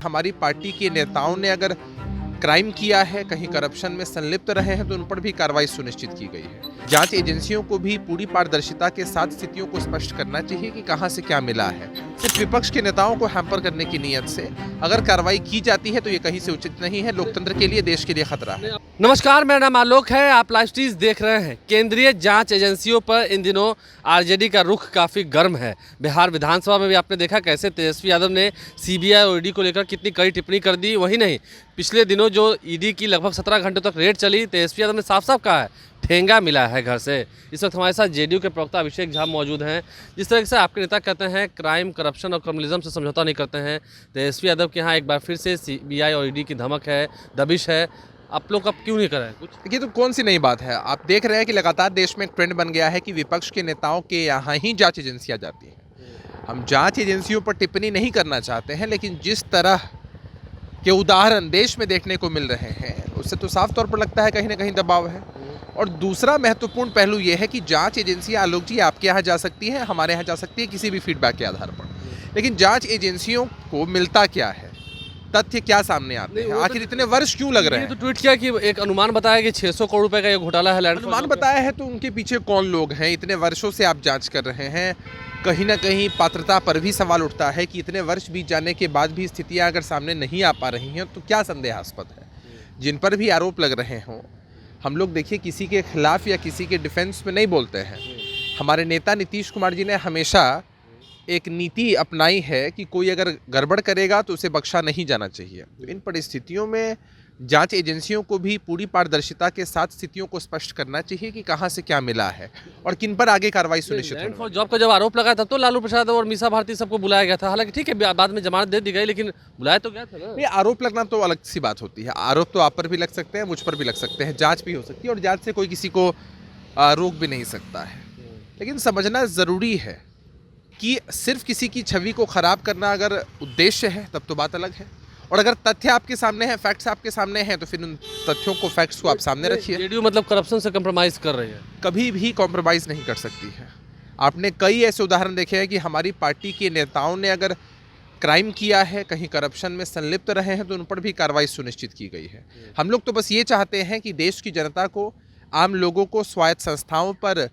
हमारी पार्टी के नेताओं ने अगर क्राइम किया है, कहीं करप्शन में संलिप्त रहे हैं तो उन पर भी कार्रवाई सुनिश्चित की गई है। जांच एजेंसियों को भी पूरी पारदर्शिता के साथ स्थितियों को स्पष्ट करना चाहिए कि कहां से क्या मिला है। सिर्फ विपक्ष के नेताओं को हैम्पर करने की नीयत से अगर कार्रवाई की जाती है तो ये कहीं से उचित नहीं है, लोकतंत्र के लिए, देश के लिए खतरा है। नमस्कार, मेरा नाम आलोक है। आप लाइव स्ट्रीज देख रहे हैं। केंद्रीय जांच एजेंसियों पर इन दिनों आरजेडी का रुख काफ़ी गर्म है। बिहार विधानसभा में भी आपने देखा कैसे तेजस्वी यादव ने सीबीआई और ईडी को लेकर कितनी कड़ी टिप्पणी कर दी। वही नहीं, पिछले दिनों जो ईडी की लगभग 17 घंटे तक रेड चली, तेजस्वी यादव ने साफ साफ कहा है ठेंगा मिला है घर से। इस वक्त हमारे साथ जेडीयू के प्रवक्ता अभिषेक झा मौजूद हैं। जिस तरह से आपके नेता कहते हैं क्राइम, करप्शन और कम्युनलिज्म से समझौता नहीं करते हैं, तेजस्वी यादव के यहाँ एक बार फिर से सीबीआई और ईडी की धमक है, दबिश है। आप लोग अब क्यों नहीं कर रहे हैं कुछ? देखिए, तो कौन सी नई बात है। आप देख रहे हैं कि लगातार देश में एक ट्रेंड बन गया है कि विपक्ष के नेताओं के यहाँ ही जांच एजेंसियाँ जाती हैं। हम जांच एजेंसियों पर टिप्पणी नहीं करना चाहते हैं, लेकिन जिस तरह के उदाहरण देश में देखने को मिल रहे हैं उससे तो साफ तौर पर लगता है कहीं ना कहीं दबाव है। और दूसरा महत्वपूर्ण पहलू यह है कि जांच एजेंसियां, आलोक जी, आपके यहाँ जा सकती हैं, हमारे यहाँ जा सकती है, किसी भी फीडबैक के आधार पर। लेकिन जांच एजेंसियों को मिलता क्या है, तथ्य क्या सामने आते हैं, आखिर इतने वर्ष क्यों लग रहे हैं? तो ट्वीट किया कि एक अनुमान बताया कि 600 करोड़ रुपए का ये घोटाला है। अनुमान बताया है तो उनके पीछे कौन लोग हैं? इतने वर्षों से आप जांच कर रहे हैं, कहीं ना कहीं पात्रता पर भी सवाल उठता है कि इतने वर्ष बीत जाने के बाद भी स्थितियां अगर सामने नहीं आ पा रही हैं तो क्या संदेहास्पद है। जिन पर भी आरोप लग रहे हों, हम लोग देखिए किसी के खिलाफ या किसी के डिफेंस में नहीं बोलते हैं। हमारे नेता नीतीश कुमार जी ने हमेशा एक नीति अपनाई है कि कोई अगर गड़बड़ करेगा तो उसे बख्शा नहीं जाना चाहिए। तो इन परिस्थितियों में जांच एजेंसियों को भी पूरी पारदर्शिता के साथ स्थितियों को स्पष्ट करना चाहिए कि कहां से क्या मिला है और किन पर आगे कार्रवाई सुनिश्चित लैंड होगी। फॉर जॉब का जब आरोप लगा था तो लालू प्रसाद और मीसा भारती सबको बुलाया गया था। हालांकि ठीक है, बाद में जमानत दे दी गई, लेकिन बुलाया तो गया था ना। ये आरोप लगना तो अलग सी बात होती है। आरोप तो आप पर भी लग सकते हैं, मुझ पर भी लग सकते हैं, जांच भी हो सकती है और जांच से कोई किसी को रोक भी नहीं सकता है। लेकिन समझना ज़रूरी है कि सिर्फ किसी की छवि को खराब करना अगर उद्देश्य है तब तो बात अलग है, और अगर तथ्य आपके सामने हैं, फैक्ट्स आपके सामने हैं, तो फिर उन तथ्यों को, फैक्ट्स को आप सामने रखिए। जेडीयू मतलब करप्शन से कंप्रोमाइज कर रही है? कभी भी कॉम्प्रोमाइज़ नहीं कर सकती है। आपने कई ऐसे उदाहरण देखे हैं कि हमारी पार्टी के नेताओं ने अगर क्राइम किया है, कहीं करप्शन में संलिप्त रहे हैं तो उन पर भी कार्रवाई सुनिश्चित की गई है। हम लोग तो बस ये चाहते हैं कि देश की जनता को, आम लोगों को स्वायत्त संस्थाओं पर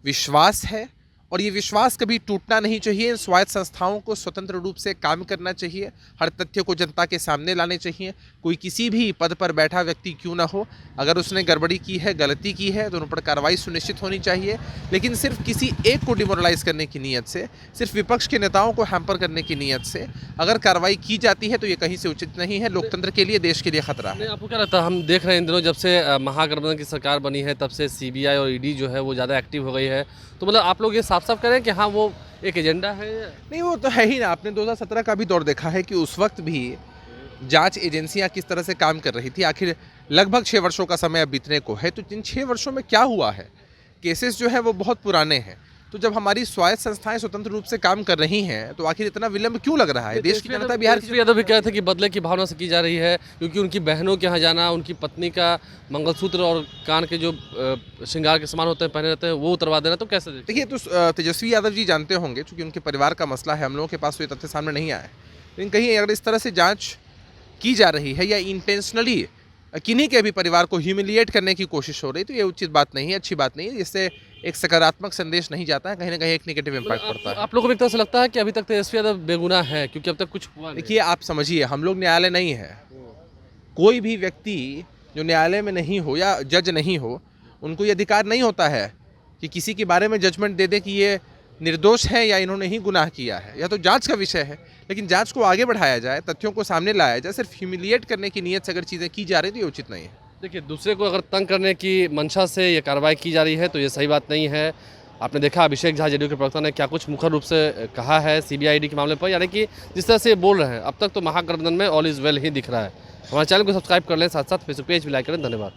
विश्वास है और ये विश्वास कभी टूटना नहीं चाहिए। इन स्वायत्त संस्थाओं को स्वतंत्र रूप से काम करना चाहिए, हर तथ्य को जनता के सामने लाने चाहिए। कोई किसी भी पद पर बैठा व्यक्ति क्यों ना हो, अगर उसने गड़बड़ी की है, गलती की है, तो उन पर कार्रवाई सुनिश्चित होनी चाहिए। लेकिन सिर्फ किसी एक को डिमोरलाइज करने की नीयत से, सिर्फ विपक्ष के नेताओं को हैम्पर करने की नीयत से अगर कार्रवाई की जाती है तो ये कहीं से उचित नहीं है, लोकतंत्र के लिए, देश के लिए खतरा है। आपको क्या लगता है? हम देख रहे हैं इन दिनों जब से महागठबंधन की सरकार बनी है तब से सीबीआई और ईडी जो है वो ज़्यादा एक्टिव हो गई है। तो मतलब आप लोग ये साफ साफ करें कि हाँ वो एक एजेंडा है? नहीं, वो तो है ही ना। आपने 2017 का भी दौर देखा है कि उस वक्त भी जांच एजेंसियां किस तरह से काम कर रही थी। आखिर लगभग 6 वर्षों का समय अब बीतने को है, तो इन 6 वर्षों में क्या हुआ है? केसेस जो है वो बहुत पुराने हैं। तो जब हमारी स्वायत्त संस्थाएं स्वतंत्र रूप से काम कर रही हैं तो आखिर इतना विलंब क्यों लग रहा है? देश की जनता, बिहार की यादव भी कह रहे थे कि बदले की भावना से की जा रही है, क्योंकि उनकी बहनों के यहाँ जाना, उनकी पत्नी का मंगलसूत्र और कान के जो श्रृंगार के सामान होते हैं पहने रहते हैं वो उतरवा देना। तो कैसे देखिए, तो तेजस्वी यादव जी जानते होंगे, चूँकि उनके परिवार का मसला है, हम लोगों के पास तो ये तथ्य सामने नहीं आया है। लेकिन कहीं अगर इस तरह से जाँच की जा रही है या इंटेंशनली किन्हीं के भी परिवार को ह्यूमिलिएट करने की कोशिश हो रही, तो ये उचित बात नहीं है, अच्छी बात नहीं है। इससे एक सकारात्मक संदेश नहीं जाता है, कहीं ना कहीं एक नेगेटिव इम्पैक्ट पड़ता है। आप लोगों को एक तरह से लगता है कि अभी तक तेजस्वी यादव बेगुनाह है क्योंकि अब तक कुछ हुआ नहीं? देखिए, आप समझिए, हम लोग न्यायालय नहीं है। कोई भी व्यक्ति जो न्यायालय में नहीं हो या जज नहीं हो, उनको ये अधिकार नहीं होता है कि किसी के बारे में जजमेंट दे दे कि ये निर्दोष है या इन्होंने ही गुनाह किया है। यह तो जांच का विषय है, लेकिन जांच को आगे बढ़ाया जाए, तथ्यों को सामने लाया जाए। सिर्फ ह्यूमिलिएट करने की नीयत से अगर चीज़ें की जा रही तो ये उचित नहीं है। देखिए, दूसरे को अगर तंग करने की मंशा से ये कार्रवाई की जा रही है तो ये सही बात नहीं है। आपने देखा अभिषेक झा जेडीयू के प्रवक्ता ने क्या कुछ मुखर रूप से कहा है सीबीआई ईडी के मामले पर, यानी कि जिस तरह से ये बोल रहे हैं अब तक तो महागठबंधन में ऑल इज़ वेल ही दिख रहा है। हमारे चैनल को सब्सक्राइब कर लें, साथ साथ फेसबुक पेज भी लाइक करें। धन्यवाद।